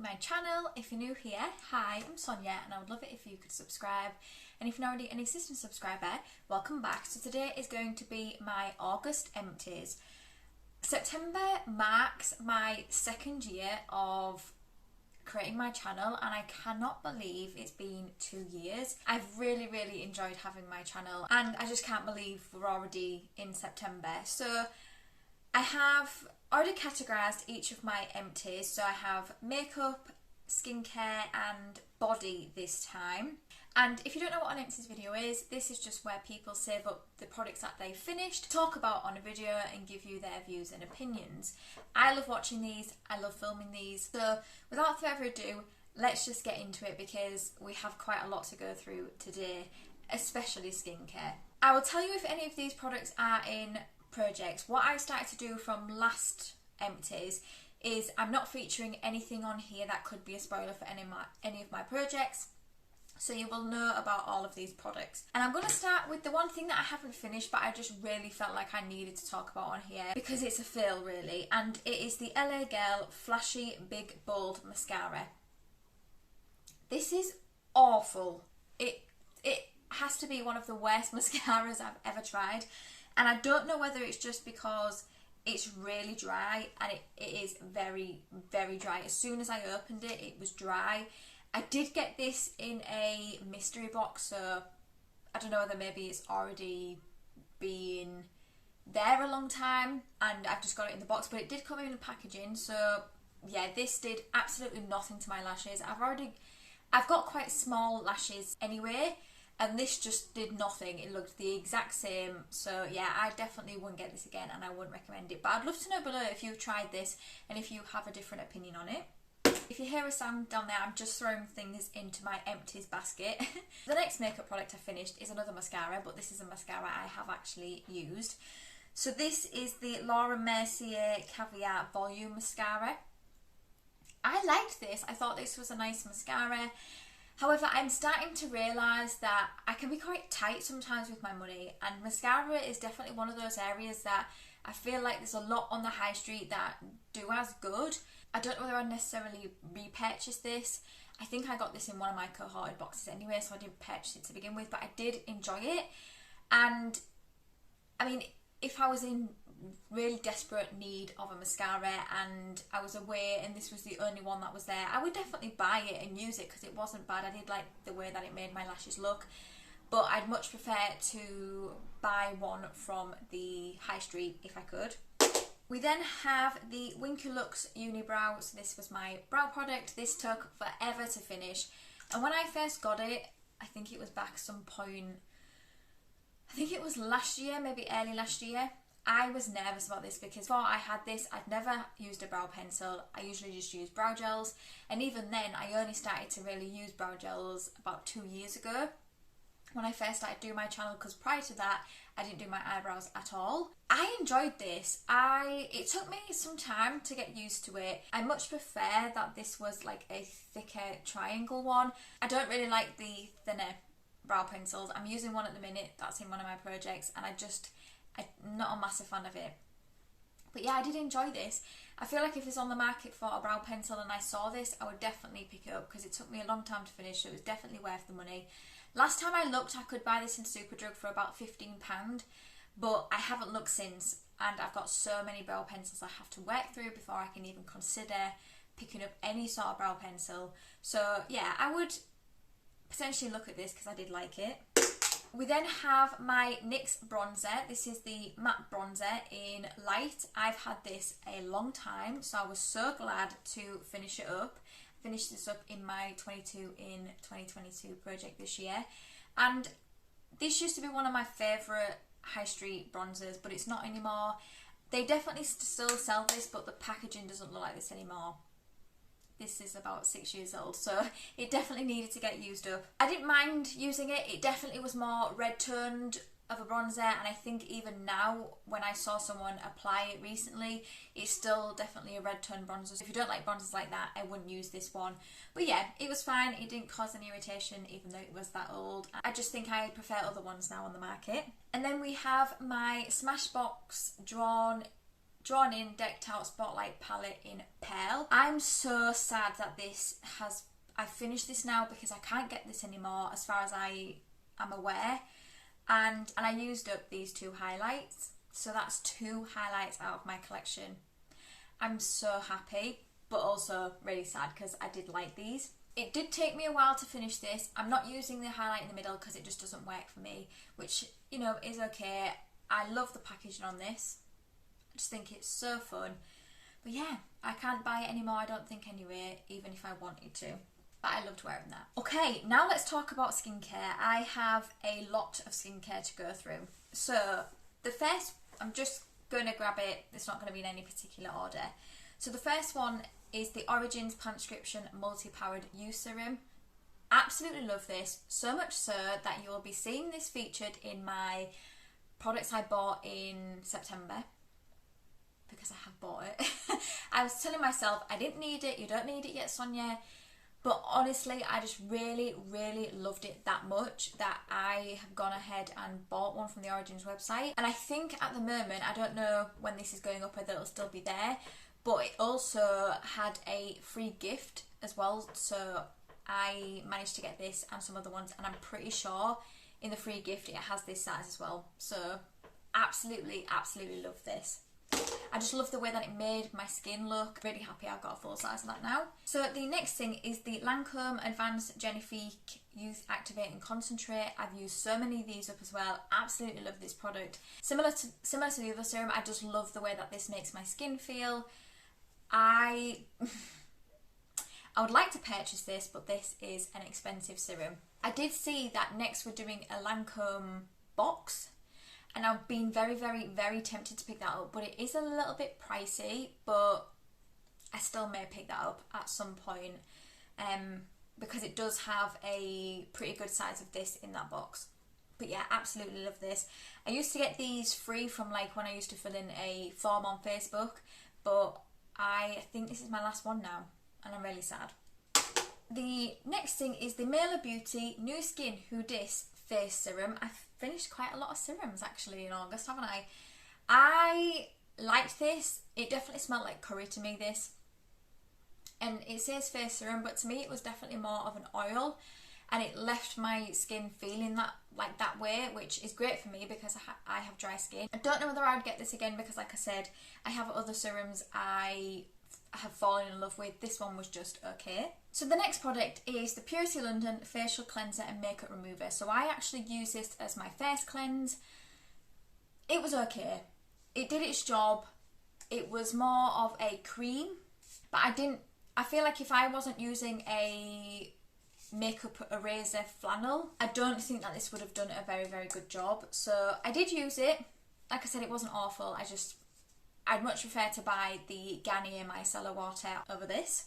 my channel. If you're new here, hi, I'm Sonia and I would love it if you could subscribe. And if you're already an existing subscriber, welcome back. So today is going to be my August empties. September marks my second year of creating my channel and I cannot believe it's been 2 years. I've really enjoyed having my channel and I just can't believe we're already in September. So I have already categorised each of my empties. So I have makeup, skincare and body this time. And if you don't know what an empties video is, this is just where people save up the products that they've finished, talk about on a video and give you their views and opinions. I love watching these, I love filming these. So without further ado, let's just get into it because we have quite a lot to go through today, especially skincare. I will tell you if any of these products are in projects. What I started to do from last empties is I'm not featuring anything on here that could be a spoiler for any of my projects. So you will know about all of these products. And I'm going to start with the one thing that I haven't finished but I just really felt like I needed to talk about on here because it's a fail really, and it is the LA Girl Flashy Big Bold Mascara. This is awful. It has to be one of the worst mascaras I've ever tried, and I don't know whether it's just because it's really dry, and it is very dry. As soon as I opened it, it was dry. I did get this in a mystery box, so I don't know whether maybe it's already been there a long time and I've just got it in the box, but it did come in the packaging. So yeah, this did absolutely nothing to my lashes. I've got quite small lashes anyway, and this just did nothing. It looked the exact same. So yeah, I definitely wouldn't get this again and I wouldn't recommend it. But I'd love to know below if you've tried this and if you have a different opinion on it. If you hear a sound down there, I'm just throwing things into my empties basket. The next makeup product I finished is another mascara, but this is a mascara I have actually used. So this is the Laura Mercier Caviar Volume Mascara. I liked this. I thought this was a nice mascara. However, I'm starting to realise that I can be quite tight sometimes with my money, and mascara is definitely one of those areas that I feel like there's a lot on the high street that do as good. I don't know whether I'd necessarily repurchase this. I think I got this in one of my cohorted boxes anyway, so I didn't purchase it to begin with, but I did enjoy it. And I mean, if I was in really desperate need of a mascara and I was away and this was the only one that was there, I would definitely buy it and use it because it wasn't bad. I did like the way that it made my lashes look, but I'd much prefer to buy one from the high street if I could. We then have the Winky Lux Unibrow. So this was my brow product. This took forever to finish. And when I first got it, I think it was back some point, I think it was last year, maybe early last year, I was nervous about this because before I had this, I'd never used a brow pencil. I usually just use brow gels. And even then, I only started to really use brow gels about 2 years ago when I first started doing my channel, because prior to that I didn't do my eyebrows at all. I enjoyed this. It took me some time to get used to it. I much prefer that this was like a thicker triangle one. I don't really like the thinner brow pencils. I'm using one at the minute that's in one of my projects and I'm not a massive fan of it. But yeah, I did enjoy this. I feel like if it's on the market for a brow pencil and I saw this, I would definitely pick it up because it took me a long time to finish, so it was definitely worth the money. Last time I looked, I could buy this in Superdrug for about £15, but I haven't looked since, and I've got so many brow pencils I have to work through before I can even consider picking up any sort of brow pencil. So yeah, I would potentially look at this because I did like it. We then have my NYX bronzer. This is the matte bronzer in Light. I've had this a long time, so I was so glad to finish it up. Finished this up in my 22 in 2022 project this year, and this used to be one of my favourite high street bronzers, but it's not anymore. They definitely still sell this, but the packaging doesn't look like this anymore. This is about 6 years old, so it definitely needed to get used up. I didn't mind using it. It definitely was more red toned of a bronzer, and I think even now when I saw someone apply it recently, it's still definitely a red tone bronzer. So if you don't like bronzers like that, I wouldn't use this one. But yeah, it was fine. It didn't cause any irritation even though it was that old. I just think I prefer other ones now on the market. And then we have my Smashbox Drawn Drawn In Decked Out Spotlight Palette in Pearl. I'm so sad that I finished this now because I can't get this anymore as far as I am aware. And I used up these 2 highlights. So that's 2 highlights out of my collection. I'm so happy, but also really sad because I did like these. It did take me a while to finish this. I'm not using the highlight in the middle because it just doesn't work for me, which, you know, is okay. I love the packaging on this. I just think it's so fun. But yeah, I can't buy it anymore, I don't think anyway, even if I wanted to. But I loved wearing that. Okay, now let's talk about skincare. I have a lot of skincare to go through. So the first, I'm just going to grab it. It's not going to be in any particular order. So the first one is the Origins Panscription Multi-Powered Youth Serum. Absolutely love this. So much so that you will be seeing this featured in my products I bought in September. Because I have bought it. I was telling myself, I didn't need it. You don't need it yet, Sonia. But honestly, I just really, really loved it that much that I have gone ahead and bought one from the Origins website. And I think at the moment, I don't know when this is going up whether it'll still be there, but it also had a free gift as well. So I managed to get this and some other ones, and I'm pretty sure in the free gift it has this size as well. So absolutely, absolutely love this. I just love the way that it made my skin look. Really happy I've got a full size of that now. So the next thing is the Lancome Advanced Genifique Youth Activating Concentrate. I've used so many of these up as well. Absolutely love this product. Similar to the other serum, I just love the way that this makes my skin feel. I would like to purchase this, but this is an expensive serum. I did see that next we're doing a Lancome box, and I've been very, very, very tempted to pick that up, but it is a little bit pricey, but I still may pick that up at some point because it does have a pretty good size of this in that box. But yeah, absolutely love this. I used to get these free from like when I used to fill in a form on Facebook, but I think this is my last one now, and I'm really sad. The next thing is the Mela Beauty New Skin Who Dis Face Serum. I've finished quite a lot of serums actually in August, haven't I? I liked this. It definitely smelled like curry to me, this. And it says face serum, but to me it was definitely more of an oil, and it left my skin feeling that way, which is great for me because I have dry skin. I don't know whether I'd get this again because, like I said, I have other serums I have fallen in love with. This one was just okay. So the next product is the Purity London Facial Cleanser and Makeup Remover. So I actually use this as my face cleanse. It was okay. It did its job. It was more of a cream, but I feel like if I wasn't using a makeup eraser flannel, I don't think that this would have done a very, very good job. So I did use it. Like I said, it wasn't awful. I'd much prefer to buy the Garnier Micellar Water over this.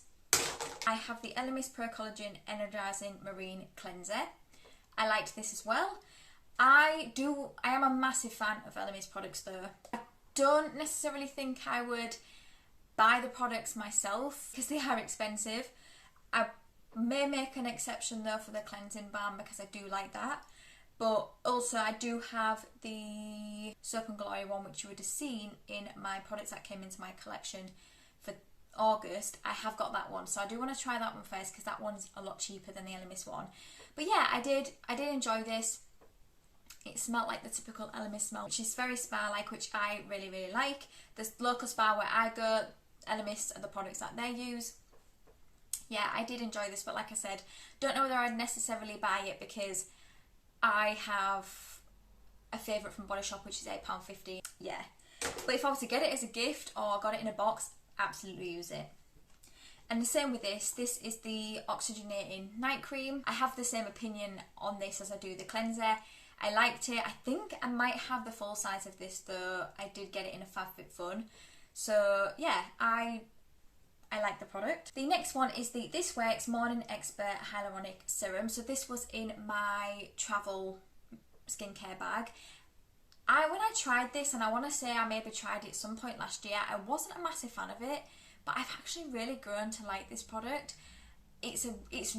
I have the Elemis Pro Collagen Energizing Marine Cleanser. I liked this as well. I am a massive fan of Elemis products though. I don't necessarily think I would buy the products myself because they are expensive. I may make an exception though for the cleansing balm because I do like that. But also I do have the Soap and Glory one, which you would have seen in my products that came into my collection for August. I have got that one, so I do want to try that one first because that one's a lot cheaper than the Elemis one. But yeah, I did enjoy this. It smelled like the typical Elemis smell, which is very spa-like, which I really, really like. The local spa where I go, Elemis are the products that they use. Yeah, I did enjoy this, but like I said, don't know whether I'd necessarily buy it because I have a favourite from Body Shop, which is £8.50. Yeah. But if I was to get it as a gift or got it in a box, absolutely use it. And the same with this. This is the Oxygenating Night Cream. I have the same opinion on this as I do the cleanser. I liked it. I think I might have the full size of this though. I did get it in a FabFitFun. So yeah, I like the product. The next one is the This Works Morning Expert Hyaluronic Serum. So this was in my travel skincare bag. When I tried this, and I want to say I maybe tried it at some point last year, I wasn't a massive fan of it, but I've actually really grown to like this product. It's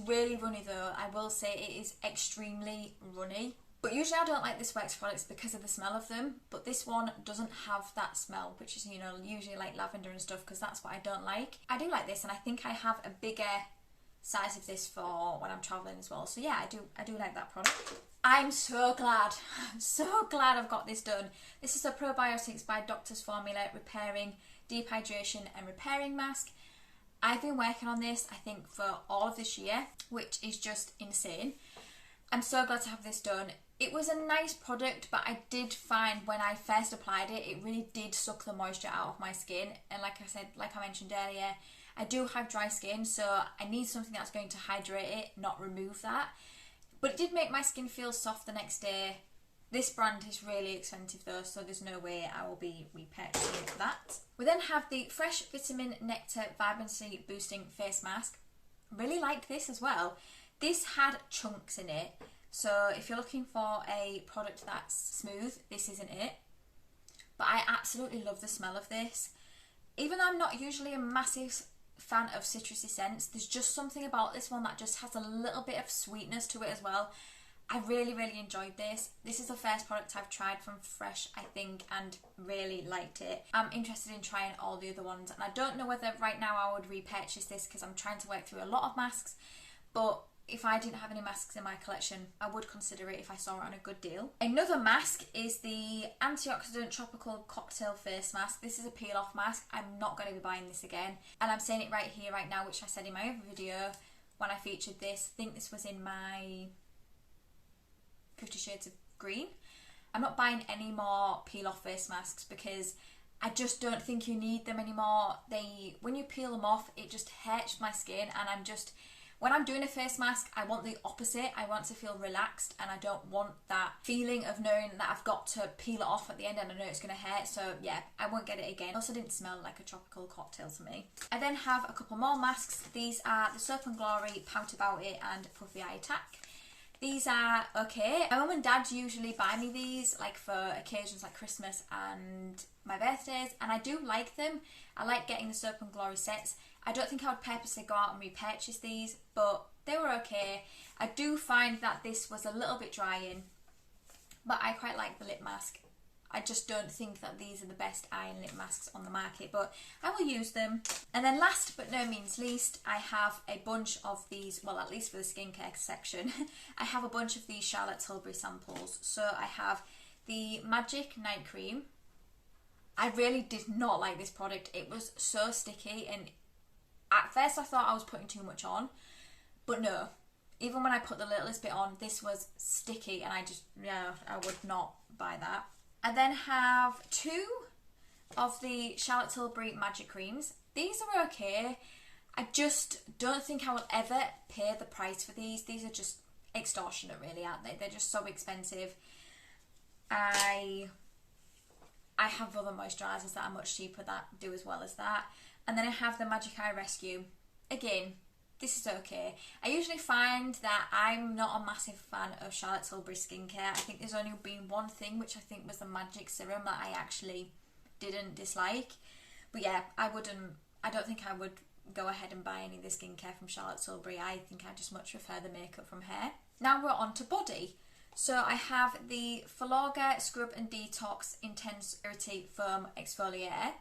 really runny though. I will say it is extremely runny. But usually I don't like this wax products because of the smell of them, but this one doesn't have that smell, which is, you know, usually like lavender and stuff, because that's what I don't like. I do like this, and I think I have a bigger size of this for when I'm travelling as well. So yeah, I do like that product. I'm so glad I've got this done. This is a Probiotics by Doctor's Formula Repairing Dehydration and Repairing Mask. I've been working on this, I think, for all of this year, which is just insane. I'm so glad to have this done. It was a nice product, but I did find when I first applied it, it really did suck the moisture out of my skin. And like I said, like I mentioned earlier, I do have dry skin, so I need something that's going to hydrate it, not remove that. But it did make my skin feel soft the next day. This brand is really expensive though, so there's no way I will be repurchasing that. We then have the Fresh Vitamin Nectar Vibrancy Boosting Face Mask. Really liked this as well. This had chunks in it, so if you're looking for a product that's smooth, this isn't it. But I absolutely love the smell of this. Even though I'm not usually a massive fan of citrusy scents, there's just something about this one that just has a little bit of sweetness to it as well. I really enjoyed this. This is the first product I've tried from Fresh, I think, and really liked it. I'm interested in trying all the other ones, and I don't know whether right now I would repurchase this because I'm trying to work through a lot of masks, but if I didn't have any masks in my collection, I would consider it if I saw it on a good deal. Another mask is the Antioxidant Tropical Cocktail Face Mask. This is a peel-off mask. I'm not going to be buying this again. And I'm saying it right here, right now, which I said in my other video when I featured this. I think this was in my 50 Shades of Green. I'm not buying any more peel-off face masks because I just don't think you need them anymore. When you peel them off, it just hurts my skin, and when I'm doing a face mask, I want the opposite. I want to feel relaxed, and I don't want that feeling of knowing that I've got to peel it off at the end and I know it's going to hurt. So yeah, I won't get it again. Also didn't smell like a tropical cocktail to me. I then have a couple more masks. These are the Soap and Glory Pout About It and Puffy Eye Attack. These are okay. My mum and dad usually buy me these like for occasions like Christmas and my birthdays, and I do like them. I like getting the Soap and Glory sets. I don't think I would purposely go out and repurchase these, but they were okay. I do find that this was a little bit drying, but I quite like the lip mask. I just don't think that these are the best eye and lip masks on the market, but I will use them. And then last but no means least, I have a bunch of these, well, at least for the skincare section, I have a bunch of these Charlotte Tilbury samples. So I have the Magic Night Cream. I really did not like this product. It was so sticky, and at first I thought I was putting too much on, but no. Even when I put the littlest bit on, this was sticky, and I would not buy that. I then have two of the Charlotte Tilbury Magic Creams. These are okay. I just don't think I will ever pay the price for these. These are just extortionate, really, aren't they? They're just so expensive. I have other moisturisers that are much cheaper that do as well as that. And then I have the Magic Eye Rescue. Again, this is okay. I usually find that I'm not a massive fan of Charlotte Tilbury skincare. I think there's only been one thing, which I think was the Magic Serum, that I actually didn't dislike. But yeah, I don't think I would go ahead and buy any of the skincare from Charlotte Tilbury. I think I just much prefer the makeup from her. Now we're on to body. So I have the Filorga Scrub and Detox Intense Purity Foam Exfoliator.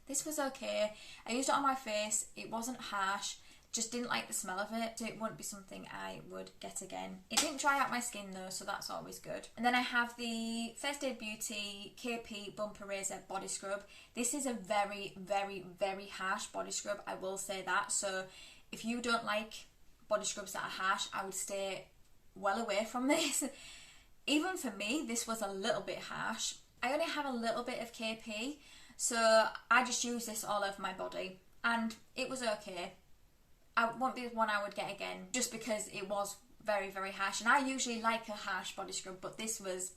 This was okay. I used it on my face. It wasn't harsh. Just didn't like the smell of it, so it wouldn't be something I would get again. It didn't dry out my skin though, so that's always good. And then I have the First Aid Beauty KP Bumper Razor Body Scrub. This is a very harsh body scrub, I will say that. So if you don't like body scrubs that are harsh, I would stay well away from this. Even for me, this was a little bit harsh. I only have a little bit of KP, so I just use this all over my body, and it was okay. I won't be one I would get again, just because it was very harsh, and I usually like a harsh body scrub, but this was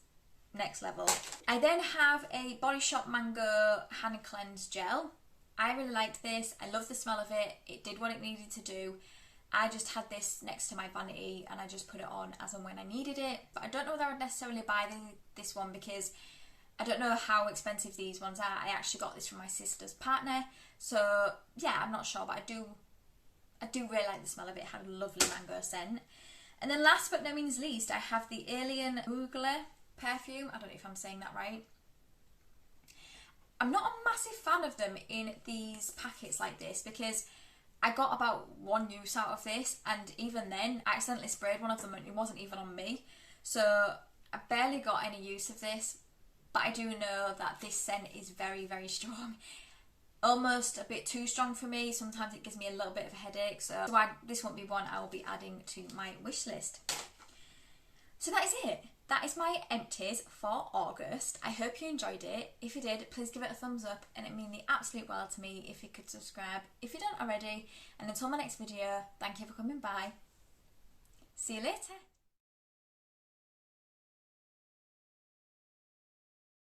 next level. I then have a Body Shop Mango Hand Cleanse Gel. I really liked this. I love the smell of it. It did what it needed to do. I just had this next to my vanity, and I just put it on as and when I needed it, but I don't know whether I would necessarily buy this one because I don't know how expensive these ones are. I actually got this from my sister's partner, so yeah, I'm not sure, but I do really like the smell of it. It had a lovely mango scent. And then last but no means least, I have the Alien Mugler perfume. I don't know if I'm saying that right. I'm not a massive fan of them in these packets like this because I got about one use out of this, and even then I accidentally sprayed one of them and it wasn't even on me. So I barely got any use of this, but I do know that this scent is very, very strong. Almost a bit too strong for me. Sometimes it gives me a little bit of a headache, so this won't be one I will be adding to my wish list. So that is it. That is my empties for August. I hope you enjoyed it. If you did, please give it a thumbs up, and it means the absolute world to me if you could subscribe if you don't already. And until my next video, thank you for coming by. See you later.